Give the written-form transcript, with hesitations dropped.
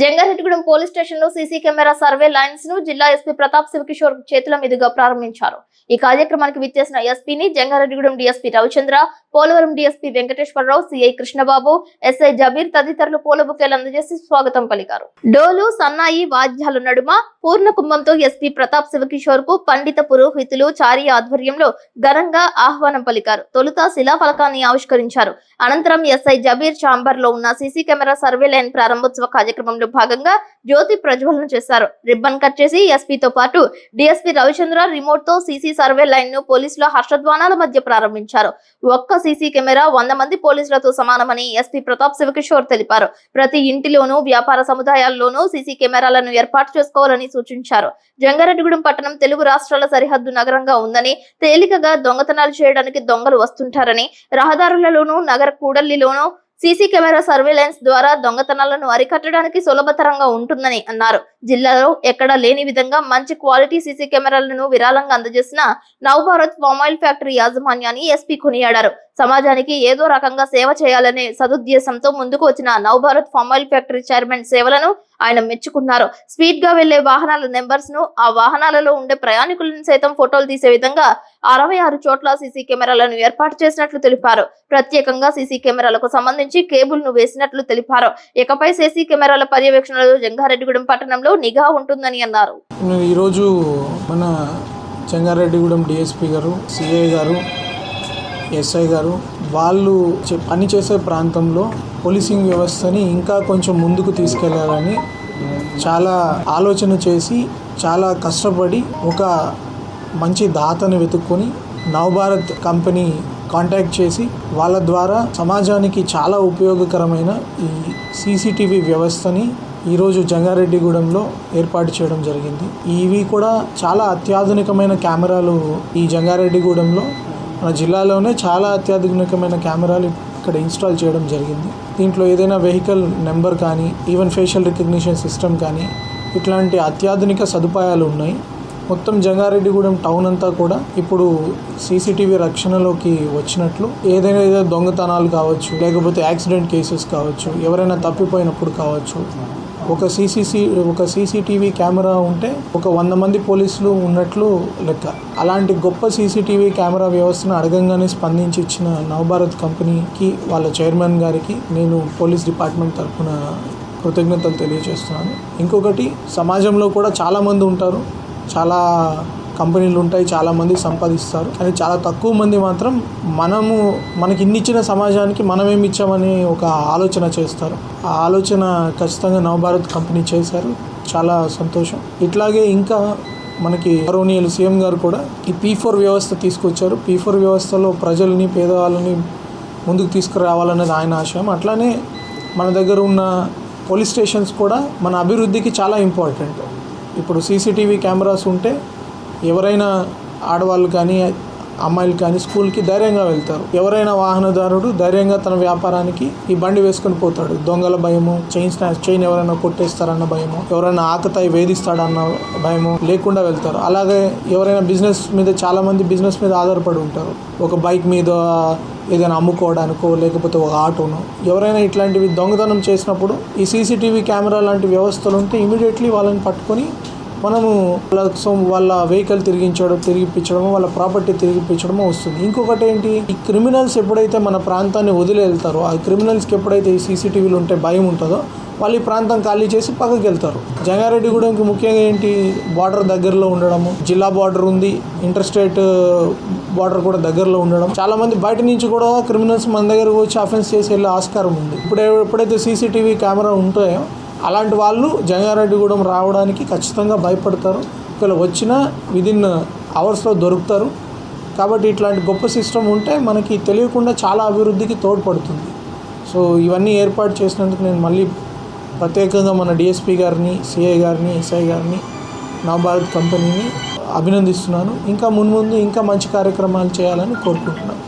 Jangareddygudem police station లో CC camera survey lines ను జిల్లా ఎస్పీ ప్రతాప్ శివకిషోర్ చేతుల మీదుగా ప్రారంభించారు. ఈ కార్యక్రమానికి విచ్చేసిన ఎస్పీని Jangareddygudem DSP Ravichandra, Polavaram DSP Venkateswararao, CI Krishnababu, SI Jabir తదితరులు పూల బుకేలు అందజేసి స్వాగతం పలికారు. డోలు, సన్నాయి వాద్యాల నడుమ పూర్ణ కుంభంతో ఎస్పీ ప్రతాప్ శివకిషోర్ కు పండిత పురోహితులు చారి ఆధ్వర్యంలో ఘనంగా ఆహ్వానం పలికారు. తొలుత శిలాఫలకాన్ని ఆవిష్కరించారు. అనంతరం ఎస్ఐ జబీర్ చాంబర్ లో ఉన్న సీసీ కెమెరా సర్వే లైన్ ప్రారంభోత్సవ కార్యక్రమంలో భాగంగా జ్యోతి ప్రజ్వలన చేశారు. రిబ్బన్ కట్ చేసి ఎస్పీతో పాటు డీఎస్పీ రవిచంద్ర రిమోట్ తో సీసీ సర్వే లైన్ ను పోలీసుల హర్షధ్వానాల మధ్య ప్రారంభించారు. ఒక్క సీసీ కెమెరా 100 మంది పోలీసులతో సమానమని ఎస్పీ ప్రతాప్ శివకిషోర్ తెలిపారు. ప్రతి ఇంటిలోనూ వ్యాపార సముదాయాల్లోనూ సీసీ కెమెరాలను ఏర్పాటు చేసుకోవాలని సూచించారు. జంగారెడ్డిగూడెం పట్టణం తెలుగు రాష్ట్రాల సరిహద్దు నగరంగా ఉందని, తేలికగా దొంగతనాలు చేయడానికి దొంగలు వస్తుంటారని, రహదారులలోనూ నగర కూడలిలోనూ సీసీ కెమెరా సర్వేలెన్స్ ద్వారా దొంగతనాలను అరికట్టడానికి సులభతరంగా ఉంటుందని అన్నారు. జిల్లాలో ఎక్కడా లేని విధంగా మంచి క్వాలిటీ సీసీ కెమెరాలను విరాళంగా అందజేసిన నవభారత్ ఫార్మాయిల్ ఫ్యాక్టరీ యాజమాన్యాన్ని ఎస్పీ కొనియాడారు. సమాజానికి ఏదో రకంగా సేవ చేయాలనే సదుద్దేశంతో ముందుకు వచ్చిన నవభారత్ ఫార్మాయిల్ ఫ్యాక్టరీ చైర్మన్ సేవలను ఆయన మెచ్చుకున్నారు. స్పీడ్ గా వెళ్లే వాహనాల నెంబర్స్ ను, ఆ వాహనాలలో ఉండే ప్రయాణికులను సైతం ఫోటోలు తీసే విధంగా 66 చోట్ల సీసీ కెమెరాలను ఏర్పాటు చేసినట్లు తెలిపారు. ప్రత్యేకంగా సీసీ కెమెరాలకు సంబంధించి కేబుల్ ను వేసినట్లు తెలిపారు. ఇకపై సీసీ కెమెరాల పర్యవేక్షణలో జంగారెడ్డిగూడెం పట్టణంలో నిఘా ఉంటుందని అన్నారు. ఈరోజు మన జంగారెడ్డిగూడెం డిఎస్పీ గారు, సిఐ గారు, ఎస్ఐ గారు వాళ్ళు పనిచేసే ప్రాంతంలో పోలీసింగ్ వ్యవస్థని ఇంకా కొంచెం ముందుకు తీసుకెళ్లాలని చాలా ఆలోచన చేసి, చాలా కష్టపడి ఒక మంచి దాతను వెతుక్కొని నవభారత్ కంపెనీ కాంటాక్ట్ చేసి వాళ్ళ ద్వారా సమాజానికి చాలా ఉపయోగకరమైన ఈ సీసీటీవీ వ్యవస్థని ఈరోజు జంగారెడ్డిగూడెంలో ఏర్పాటు చేయడం జరిగింది. ఇవి కూడా చాలా అత్యాధునికమైన కెమెరాలు ఈ జంగారెడ్డిగూడెంలో, మన జిల్లాలోనే చాలా అత్యాధునికమైన కెమెరాలు ఇక్కడ ఇన్స్టాల్ చేయడం జరిగింది. దీంట్లో ఏదైనా వెహికల్ నెంబర్ కానీ, ఈవెన్ ఫేషియల్ రికగ్నిషన్ సిస్టమ్ కానీ, ఇట్లాంటి అత్యాధునిక సదుపాయాలు ఉన్నాయి. మొత్తం జంగారెడ్డిగూడెం టౌన్ అంతా కూడా ఇప్పుడు సీసీటీవీ రక్షణలోకి వచ్చినట్లు, ఏదైనా దొంగతనాలు కావచ్చు, లేకపోతే యాక్సిడెంట్ కేసెస్ కావచ్చు, ఎవరైనా తప్పిపోయినప్పుడు కావచ్చు, ఒక సీసీటీవీ కెమెరా ఉంటే ఒక 100 మంది పోలీసులు ఉన్నట్లు లెక్క. అలాంటి గొప్ప సీసీటీవీ కెమెరా వ్యవస్థను అడగంగానే స్పందించి ఇచ్చిన నవభారత్ కంపెనీకి, వాళ్ళ చైర్మన్ గారికి నేను పోలీస్ డిపార్ట్మెంట్ తరఫున కృతజ్ఞతలు తెలియజేస్తున్నాను. ఇంకొకటి, సమాజంలో కూడా చాలామంది ఉంటారు, చాలా కంపెనీలు ఉంటాయి, చాలామంది సంపాదిస్తారు, కానీ చాలా తక్కువ మంది మాత్రం మనకి ఇన్ని ఇచ్చిన సమాజానికి మనమేమి ఇచ్చామని ఒక ఆలోచన చేస్తారు. ఆ ఆలోచన ఖచ్చితంగా నవభారత్ కంపెనీ చేశారు. చాలా సంతోషం. ఇట్లాగే ఇంకా మనకి గౌరవనీయులు సీఎం గారు కూడా ఈ P4 వ్యవస్థ తీసుకొచ్చారు. P4 వ్యవస్థలో ప్రజల్ని, పేదవాళ్ళని ముందుకు తీసుకురావాలనేది ఆయన ఆశయం. అట్లానే మన దగ్గర ఉన్న పోలీస్ స్టేషన్స్ కూడా మన అభివృద్ధికి చాలా ఇంపార్టెంట్. ఇప్పుడు సీసీటీవీ కెమెరాస్ ఉంటే ఎవరైనా ఆడవాళ్ళు కానీ, అమ్మాయిలు కానీ స్కూల్కి ధైర్యంగా వెళ్తారు. ఎవరైనా వాహనదారుడు ధైర్యంగా తన వ్యాపారానికి ఈ బండి వేసుకొని పోతాడు. దొంగల భయము, చైన్ ఎవరైనా కొట్టేస్తారన్న భయము, ఎవరైనా ఆకతాయి వేధిస్తాడన్న భయము లేకుండా వెళ్తారు. అలాగే ఎవరైనా చాలామంది బిజినెస్ మీద ఆధారపడి ఉంటారు. ఒక బైక్ మీద ఏదైనా అమ్ముకోవడానికో, లేకపోతే ఒక ఆటోను, ఎవరైనా ఇట్లాంటివి దొంగతనం చేసినప్పుడు ఈ సీసీటీవీ కెమెరా లాంటి వ్యవస్థలు ఉంటే ఇమీడియట్లీ వాళ్ళని పట్టుకొని మనము వాళ్ళ వెహికల్ తిరిగిపించడము, వాళ్ళ ప్రాపర్టీ తిరిగిపించడము వస్తుంది. ఇంకొకటి ఏంటి, ఈ క్రిమినల్స్ ఎప్పుడైతే మన ప్రాంతాన్ని వదిలి వెళ్తారో, ఆ క్రిమినల్స్కి ఎప్పుడైతే ఈ సీసీటీవీలు ఉంటే భయం ఉంటుందో, వాళ్ళు ఈ ప్రాంతం ఖాళీ చేసి పక్కకి వెళ్తారు. జంగారెడ్డిగూడెంకి ముఖ్యంగా ఏంటి, బార్డర్ దగ్గరలో ఉండడము, జిల్లా బార్డర్ ఉంది, ఇంటర్ స్టేట్ బార్డర్ కూడా దగ్గరలో ఉండడం, చాలా మంది బయట నుంచి కూడా క్రిమినల్స్ మన దగ్గరకు వచ్చి అఫెన్స్ చేసి వెళ్ళే ఆస్కారం ఉంది. ఎప్పుడైతే సీసీటీవీ కెమెరా ఉంటాయో అలాంటి వాళ్ళు జంగారెడ్డిగూడెం రావడానికి ఖచ్చితంగా భయపడతారు. ఒకవేళ వచ్చినా విదిన్ అవర్స్లో దొరుకుతారు. కాబట్టి ఇట్లాంటి గొప్ప సిస్టమ్ ఉంటే మనకి తెలియకుండా చాలా అభివృద్ధికి తోడ్పడుతుంది. సో ఇవన్నీ ఏర్పాటు చేసినందుకు నేను మళ్ళీ ప్రత్యేకంగా మన డిఎస్పీ గారిని, సిఐ గారిని, ఎస్ఐ గారిని, నవభారత్ కంపెనీని అభినందిస్తున్నాను. ఇంకా మున్ముందు ఇంకా మంచి కార్యక్రమాలు చేయాలని కోరుకుంటున్నాను.